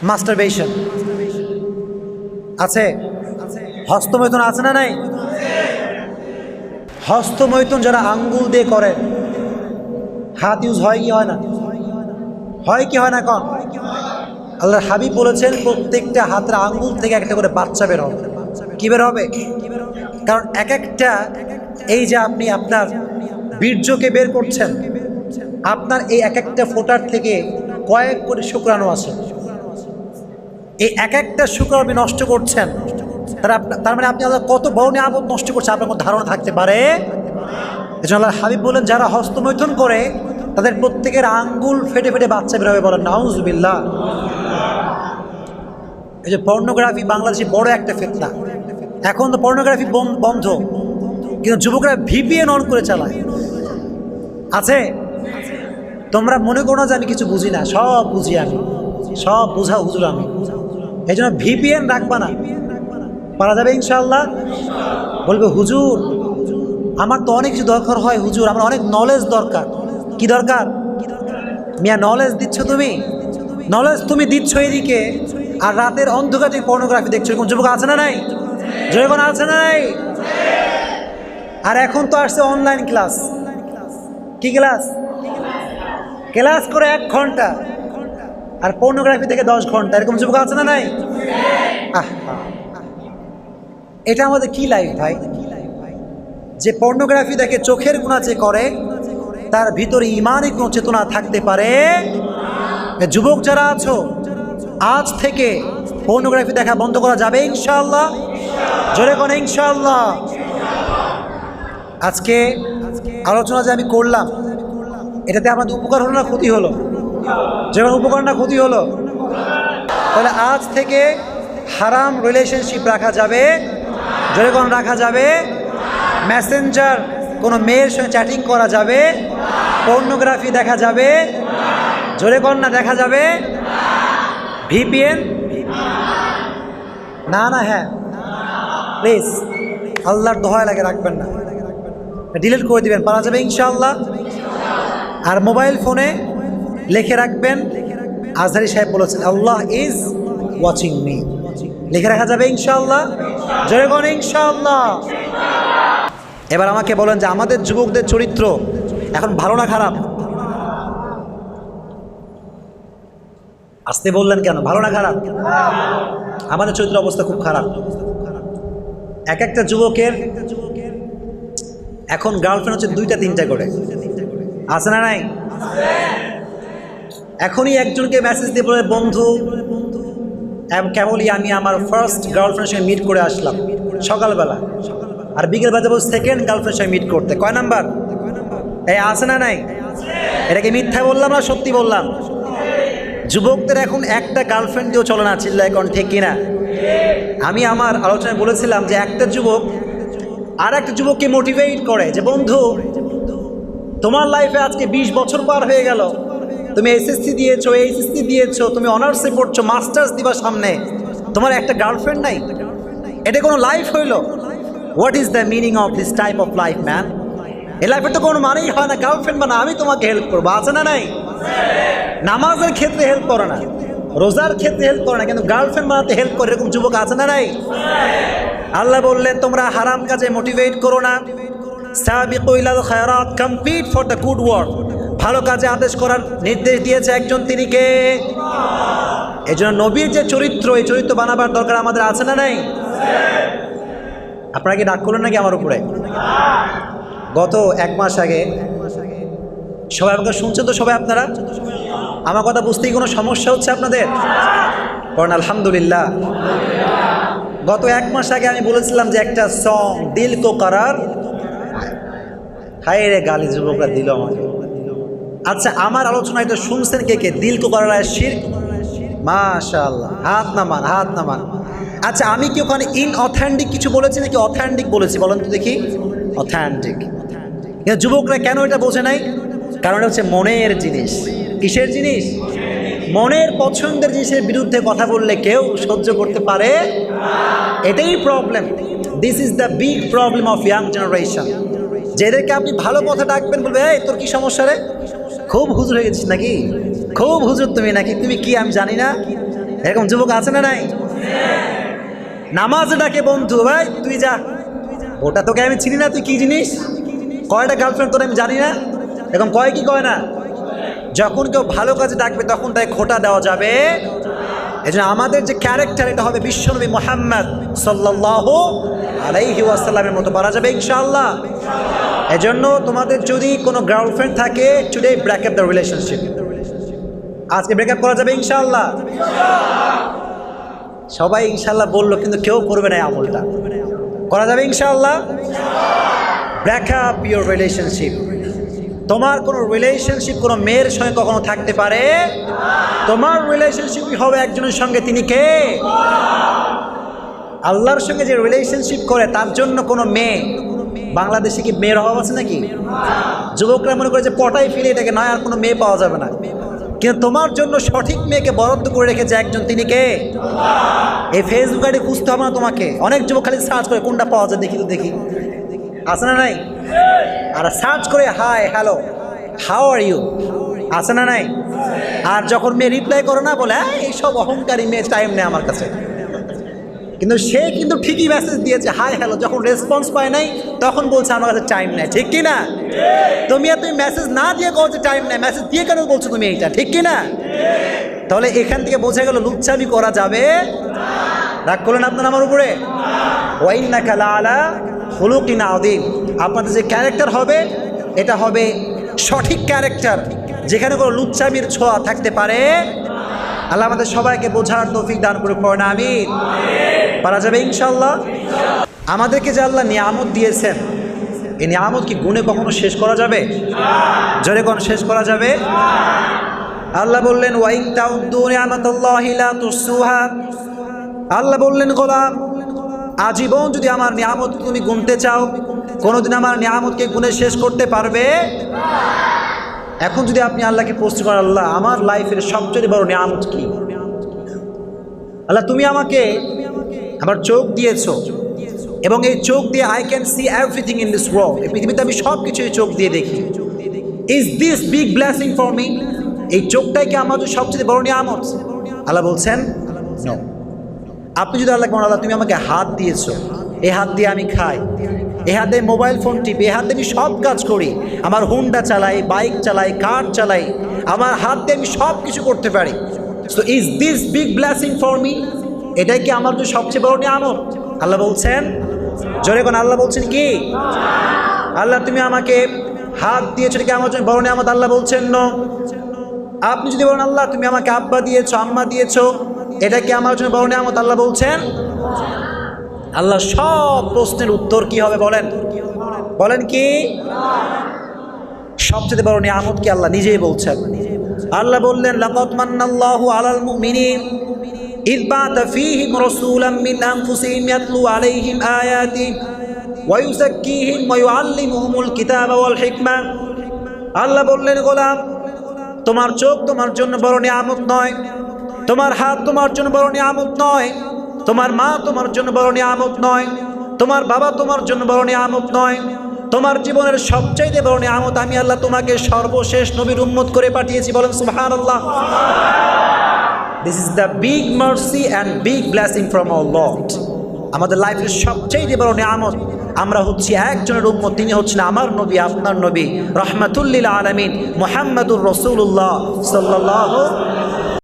Masturbation আছে, হস্তমৈথুন আছে না নাই? হস্তমৈথুন যারা আঙ্গুল দিয়ে করে, হাত ইউজ হয় কি হয় না? হয় কি হয় না? কন আল্লাহর হাবিব বলেছেন প্রত্যেকটা হাতের আঙ্গুল থেকে একটা করে বাচ্চা বের হবে। কি বের হবে? কারণ এক একটা, এই যে আপনি আপনার বীর্যকে বের করছেন, আপনার এই এক একটা ফোঁটার থেকে কয়েক কোটি শুক্রাণু আছে। এই এক একটা শুক্রাণু আপনি নষ্ট করছেন, তার মানে আপনি কত বড় নিয়ামত নষ্ট করছেন আপনার কোনো ধারণা থাকতে পারে। এই জন্য আল্লাহর হাবিব বলেন যারা হস্তমৈথুন করে তাদের প্রত্যেকের আঙ্গুল ফেটে ফেটে বাচ্চা বের হবে। বলেন নাউজুবিল্লাহ। এই যে পর্নোগ্রাফি বাংলাদেশে বড় একটা ফিতনা। এখন তো পর্নোগ্রাফি বন্ধ, কিন্তু যুবকরা ভিপিএন অন করে চালায়। আছে? তোমরা মনে করো না যে আমি কিছু বুঝি না, সব বুঝি আমি, সব বুঝা হুজুর আমি। এই জন্য ভিপিএন রাখবা না, পারা যাবে ইনশাআল্লাহ। বলবে হুজুর আমার তো অনেক কিছু দরকার হয়, হুজুর আমার অনেক নলেজ দরকার। কি দরকার? মিয়া নলেজ দিচ্ছ তুমি, নলেজ তুমি দিচ্ছ এদিকে, আর রাতের অন্ধকারে পর্নোগ্রাফি দেখছো। কোন যুবক আছে না নাই? যুবক আছে না নাই? আর এখন তো আসছে অনলাইন ক্লাস। কি ক্লাস? ক্লাস করে 1 ঘন্টা আর পর্নোগ্রাফি থেকে 10 ঘন্টা। এরকম যুবক আছে না নাই? এটা আমাদের কি লাইফ ভাই? যে পর্নোগ্রাফি দেখে চোখের গুনাহ যে করে, তার ভিতরে ঈমানের কোনো চেতনা থাকতে পারে? যুবক যারা আছো, আজ থেকে পর্নোগ্রাফি দেখা বন্ধ করা যাবে ইনশাআল্লাহ। জোরে কোন ইনশাআল্লাহ। আজকে আলোচনা যে আমি করলাম, এটাতে আমাদের উপকার হলো না ক্ষতি হলো? যেমন উপকার না ক্ষতি হলো? তাহলে আজ থেকে হারাম রিলেশনশিপ রাখা যাবে। জোরে কোন রাখা যাবে? মেসেঞ্জার কোনো মেয়ের সঙ্গে চ্যাটিং করা যাবে? পর্নোগ্রাফি দেখা যাবে? জোরে কোন না দেখা যাবে? ভিপিএন না না, হ্যাঁ প্লিজ আল্লাহর দোহাই লাগে রাখবেন না, ডিলিট করে দিবেন, পারা যাবে ইনশাআল্লাহ। আর মোবাইল ফোনে লিখে রাখবেন, আজহারি সাহেব বলেছেন আল্লাহ ইজ ওয়াচিং মি, লিখে রাখা যাবে ইনশাআল্লাহ। জোরে কোন ইনশাআল্লাহ। এবার আমাকে বলেন যে আমাদের যুবকদের চরিত্র এখন ভালো না খারাপ? আসতে বললেন কেন? ভালো না খারাপ? আমাদের চরিত্র অবস্থা খুব খারাপ। এক একটা যুবকের এখন গার্লফ্রেন্ড হচ্ছে 2টা 3টা করে। আছে না নাই? এখনই একজনকে মেসেজ দিয়ে বলে বন্ধু কেবলই আমি আমার ফার্স্ট গার্লফ্রেন্ডের সঙ্গে মিট করে আসলাম সকালবেলা, আর বিকেল বাজে বল সেকেন্ড গার্লফ্রেন্ডের সঙ্গে মিট করতে। কয় নাম্বার? এই আছে না নাই? এটাকে মিথ্যা বললাম না সত্যি বললাম? যুবকদের এখন একটা গার্লফ্রেন্ড দিয়েও চলে না, চিল্লা এখন ঠিক কিনা? আমি আমার আলোচনায় বলেছিলাম যে একটা যুবক আর একটা যুবককে মোটিভেট করে যে বন্ধু তোমার লাইফে আজকে 20 বছর পার হয়ে গেল, তুমি এসএসসি দিয়েছো, এইচএসসি দিয়েছো, তুমি অনার্সে পড়ছো, মাস্টার্স দিবা সামনে, তোমার একটা গার্লফ্রেন্ড নাই? এটা কোনো লাইফ হইল? What is the meaning of this type of life man? এই লাইফের তো কোনো মানেই হয় না গার্লফ্রেন্ড বানা আমি তোমাকে হেল্প করবো। আছে না নাই? নামাজের ক্ষেত্রে হেল্প করে না, রোজার ক্ষেত্রে হেল্প করে না, কিন্তু গার্লফ্রেন্ড বানাতে হেল্প করে, এরকম যুবক আছে না নাই? আল্লাহ বললেন তোমরা হারাম কাজে মোটিভেট করো না, সাবিকু ইলাল খায়রাত, complete for the good work, ভালো কাজে আদেশ করার নির্দেশ দিয়েছে একজন, তিনি কে? এই জন্য নবীর যে চরিত্র, এই চরিত্র বানাবার দরকার আমাদের। আছে না নাই? আপনারা কি ডাক করলেন নাকি আমার উপরে? গত 1 মাস আগে সবাই আমাকে শুনছেন তো? সবাই আপনারা আমার কথা বুঝতেই কোনো সমস্যা হচ্ছে আপনাদের? কারণ আলহামদুলিল্লাহ গত 1 মাস আগে আমি বলেছিলাম যে একটা সং দিল কো করার, হায় রে গালি যুবকরা দিল আমাকে। আচ্ছা আমার আলোচনা এটা শুনছেন কে কে? দিল কো করার শিরক? মাশাআল্লাহ, হাত নামান, হাত নামান। আচ্ছা আমি কি ওখানে ইনঅথেন্টিক কিছু বলেছি নাকি অথেন্টিক বলেছি বলেন তো দেখি? অথেন্টিক। যুবকরা কেন এটা বোঝে নাই? কারণ এটা হচ্ছে মনের জিনিস। কিসের জিনিস? মনের পছন্দের জিনিসের বিরুদ্ধে কথা বললে কেউ সহ্য করতে পারে? এটাই problem. This is the big problem of young generation. যেদেরকে আপনি ভালো কথা ডাকবেন, বলবে এই তোর কি সমস্যা রে? খুব হুজুর হয়ে গেছিস নাকি? খুব হুজুর তুমি নাকি? তুমি কি আমি জানি না? এরকম যুবক আছে না নাই? নামাজ ডাকে বন্ধু, ভাই তুই যা, ওটা তোকে আমি চিনি না, তুই কি জিনিস, কয়টা গার্লফ্রেন্ড তোর আমি জানি না, এরকম কয় কি কয় না? যখন কেউ ভালো কাজে ডাকবে তখন তাই খোটা দেওয়া যাবে। এই জন্য আমাদের যে ক্যারেক্টার, এটা হবে বিশ্বনবী মুহাম্মদ সাল্লাল্লাহু আলাইহি ওয়াসাল্লামের মতো পারা যাবে ইনশাআল্লাহ। এজন্য তোমাদের যদি কোনো গার্লফ্রেন্ড থাকে, today break up the relationship, আজকে ব্রেকআপ করা যাবে ইনশাআল্লাহ। সবাই ইনশাআল্লাহ বললো, কিন্তু কেউ করবে না এই আমলটা। করা যাবে ইনশাআল্লাহ। Break up your relationship. তোমার কোনো রিলেশনশিপ কোনো মেয়ের সঙ্গে কখনো থাকতে পারে? তোমার রিলেশনশিপই হবে একজনের সঙ্গে, তিনি কে? আল্লাহর সঙ্গে যে রিলেশনশিপ করে তার জন্য কোনো মেয়ে, বাংলাদেশে কি মেয়ের অভাব আছে নাকি? যুবকরা মনে করে যে পটাই ফিরে এটাকে, নয় আর কোনো মেয়ে পাওয়া যাবে না, কিন্তু তোমার জন্য সঠিক মেয়েকে বরাদ্দ করে রেখেছে একজন, তিনি কে? এই ফেসবুক আইডি খুঁজতে হবে না তোমাকে। অনেক যুবক খালি সার্চ করে কোনটা পাওয়া যায়, দেখি তো দেখি, আছে না নাই? আর সার্চ করে hi hello how are you, আছে না নাই? আর যখন মেয়ে রিপ্লাই করো না, বলে এইসব অহংকারী মেয়ে, টাইম নেই আমার কাছে। কিন্তু সে কিন্তু ঠিকই মেসেজ দিয়েছে হাই হ্যালো, যখন রেসপন্স পায় নাই তখন বলছে আমার কাছে টাইম নেই, ঠিক কি না? তুমি মেসেজ না দিয়ে কও যে টাইম নেই, মেসেজ দিয়ে কেন বলছো তুমি এইটা, ঠিক কি না? তাহলে এখান থেকে বোঝা গেল লুচ্ছামি করা যাবে। রাগ করলেন আপনার আমার উপরে? ওয়াইন্নাকা লাআলা খুলুকিন আযীম। আপনাদের যে ক্যারেক্টার হবে, এটা হবে সঠিক ক্যারেক্টার, যেখানে কোনো লুচ্ছামির ছোঁয়া থাকতে পারে। আল্লাহ আমাদের সবাইকে বোঝার তৌফিক দান করুক, পড়েন আমিন। পারা যাবে ইনশাআল্লাহ। আমাদেরকে যে আল্লাহ নিয়ামত দিয়েছেন, এই নিয়ামত কি গুণে কখনো শেষ করা যাবে? জোরে কোন শেষ করা যাবে? আল্লাহ বললেন ওয়াইন তাউদ্দু নিয়ামাতাল্লাহি লা তুহসুহা। আল্লাহ বললেন গোলাম, আজীবন যদি আমার নিয়ামত তুমি গুনতে চাও, কোনোদিন আমার নিয়ামতকে গুণে শেষ করতে পারবে? এখন যদি আপনি আল্লাহকে প্রশ্ন করেন, আল্লাহ আমার লাইফের সবচেয়ে বড় নিয়ামত কি? আল্লাহ তুমি আমাকে আমার চোখ দিয়েছো, এবং এই চোখ দিয়ে I can see everything in this world, এই পৃথিবীতে আমি সব কিছু এই চোখ দিয়ে দেখি। Is this big blessing for me? এই চোখটাই কি আমার সবচেয়ে বড় নিয়ামত? আল্লাহ বলছেন নো। আপনি যদি আল্লাহকে বলেন, আল্লাহ তুমি আমাকে হাত দিয়েছো, এই হাত দিয়ে আমি খাই, এই হাত দিয়ে মোবাইল ফোন টিপি, এই হাত দিয়ে আমি সব কাজ করি, আমার হুন্ডা চালাই, বাইক চালাই, কার চালাই, আমার হাত দিয়ে আমি সব কিছু করতে পারি। So is this big blessing for me? এটাই কি আমার জন্য সবচেয়ে বড় নিয়ামত? আল্লাহ বলছেন, জোরে কোন আল্লাহ বলছেন কি? আল্লাহ তুমি আমাকে হাত দিয়েছো, এটা কি আমার জন্য বড় নিয়ামত? আল্লাহ বলছেন নো। আপনি যদি বলেন, আল্লাহ তুমি আমাকে আব্বা দিয়েছো, আম্মা দিয়েছো, এটা কি আমার জন্য বড় নিয়ামত? আল্লাহ বলছেন, আল্লাহ সব প্রশ্নের উত্তর কি হবে বলেন? বলেন কি? সবচেয়ে বড় নিয়ামত কি? আল্লাহ নিজেই বলছেন। আল্লাহ বললেন, লাকাদ মান্নাল্লাহু আলাল মুমিনিন ইয বা'আথা ফীহিম রাসূলাম মিন আনফুসিহিম ইয়াতলু আলাইহিম আয়াতিহি ওয়া ইউযাক্কিহিম ওয়া ইউআল্লিমুহুমুল কিতাবা ওয়াল হিকমা। আল্লাহ বললেন, গোলাম তোমার চোখ তোমার জন্য বড় নিয়ামত নয়, তোমার হাত তোমার জন্য বড় নিয়ামত নয়, তোমার মা তোমার জন্য বড় নিয়ামত নয়, তোমার বাবা তোমার জন্য বড় নিয়ামত নয়, তোমার জীবনের সবচাইতে বড় নিয়ামত আমি আল্লাহ তোমাকে সর্বশেষ নবীর উম্মত করে পাঠিয়েছি। বলেন সুবহানাল্লাহ। This is the big mercy and big blessing from our lord. আমাদের লাইফের সবচাইতে বড় নিয়ামত, আমরা হচ্ছি একজনের উম্মত, তিনি হচ্ছেন আমার নবী, আপনার নবী, রাহমাতুল লিল আলামিন মুহাম্মাদুর রাসূলুল্লাহ সাল্লাল্লাহু